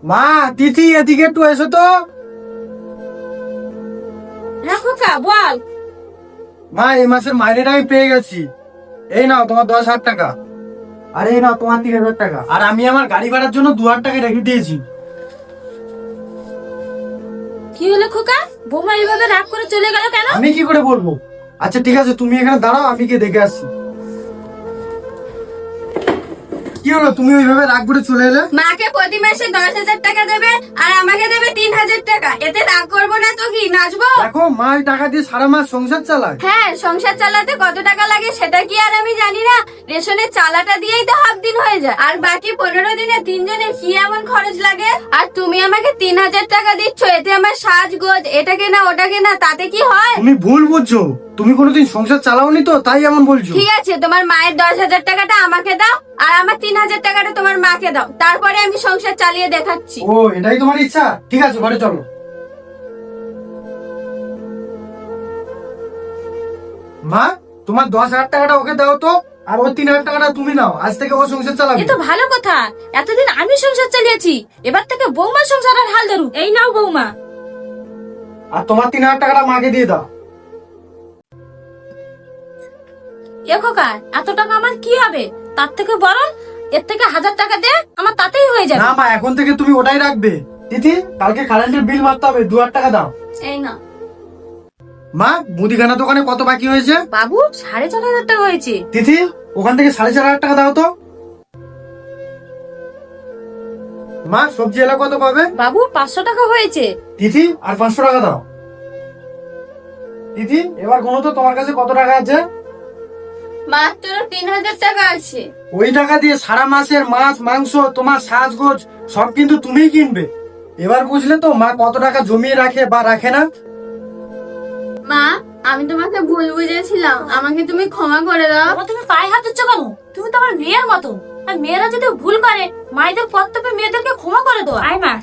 মা, তিথি এদিকে একটু এসো তো। হ্যাঁ খোকা বল। মা, এই মাসের মাইনেটা আমি পেয়ে গেছি। এই নাও তোমার 10,000 টাকা। আর এই নাও তোমার 3,000 টাকা। আর আমি আমার গাড়ি ভাড়ার জন্য 2,000 টাকা রেখে দিয়েছি। কি হলো খোকা, বৌমা এইভাবে রাগ করে চলে গেল কেন? আমি কি করে বলবো? আচ্ছা ঠিক আছে, তুমি এখানে দাঁড়াও, আমি গিয়ে দেখে আসছি। কি হলো, তুমি ওইভাবে রাগ করে চলে এলে? মাকে প্রতি মাসে 10,000 টাকা দেবে আর আমাকে দেবে 3,000 টাকা, এতে রাগ করবো না তো কি, নাচবো? দেখো, মা এই টাকা দিয়ে সারা মাস সংসার চালায়। হ্যাঁ, সংসার চালাতে কত টাকা লাগে সেটা কি আর আমি জানি না? রেশনের চালাটা দিয়েই তো হাফ দিন হয়ে যায়, আর বাকি 15 দিনে তিনজনের কি এমন খরচ লাগে? আর তুমি আমাকে 3,000 টাকা দিচ্ছ, এতে আমার সাজগোজ, এটা কেনা ওটা কেনা, তাতে কি হয়? তুমি ভুল বুঝছো, তুমি কোনোদিন সংসার চালাওনি তো, তাই এমন বলছো। ঠিক আছে, তোমার মায়ের 10,000 টাকাটা আমাকে দাও আর আমার 3,000 টাকাটা তোমার মাকে দাও, তারপরে আমি সংসার চালিয়ে দেখাচ্ছি। ও, এটাই তোমার ইচ্ছা? ঠিক আছে, ঘরে চলো। মা, তোমার 10,000 টাকাটা ওকে দাও তো, আর ওর 3,000 টাকাটা তুমি নাও। আজ থেকে ও সংসার চালাবে। এ তো ভালো কথা, এতদিন আমি সংসার চালিয়েছি, এবার থেকে বৌমা সংসারের হাল ধরু। এই নাও বৌমা। আর তোমার 3,000 টাকাটা মাকে দিয়ে দাও। এ খোকা, এত টাকা আমার কি হবে? তার থেকে বরং এর থেকে 1,000 টাকা দে, আমার তাতেই হয়ে যাবে। না মা, এখন থেকে তুমি ওটাই রাখবে। তিথি, কালকে কারেন্টের বিল মারতে হবে, 2,000 টাকা দাও। এই না মা, মুদিখানা দোকানে কত বাকি হয়েছে? বাবু, 4,500 টাকা হয়েছে। তিথি, ওখান থেকে 4,500 টাকা দাও তো। মা, সবজি এলা কত পাবে? বাবু, 500 টাকা হয়েছে। তিথি, আর 500 টাকা দাও। তিথি, এবার কোনো তো তোমার কাছে কত টাকা আছে? মাত্র 3,000 টাকা আছে। ওই টাকা দিয়ে সারা মাসের মাছ মাংস, তোমার সাজগোজ সব কিন্তু তুমিই কিনবে। এবার বুঝলে তো মা কত টাকা জমিয়ে রাখে বা রাখে না। মা, আমি তোমাকে ভুল বুঝেছিলাম, আমাকে তুমি ক্ষমা করে দাও। তুমি পায়ে হাত দিচ্ছ কেন? তুমি তো আমার মেয়ের মতো, আর মেয়েরা যদি ভুল করে মায়েদের কর্তব্য মেয়েদেরকে ক্ষমা করে দাও। আয় মা,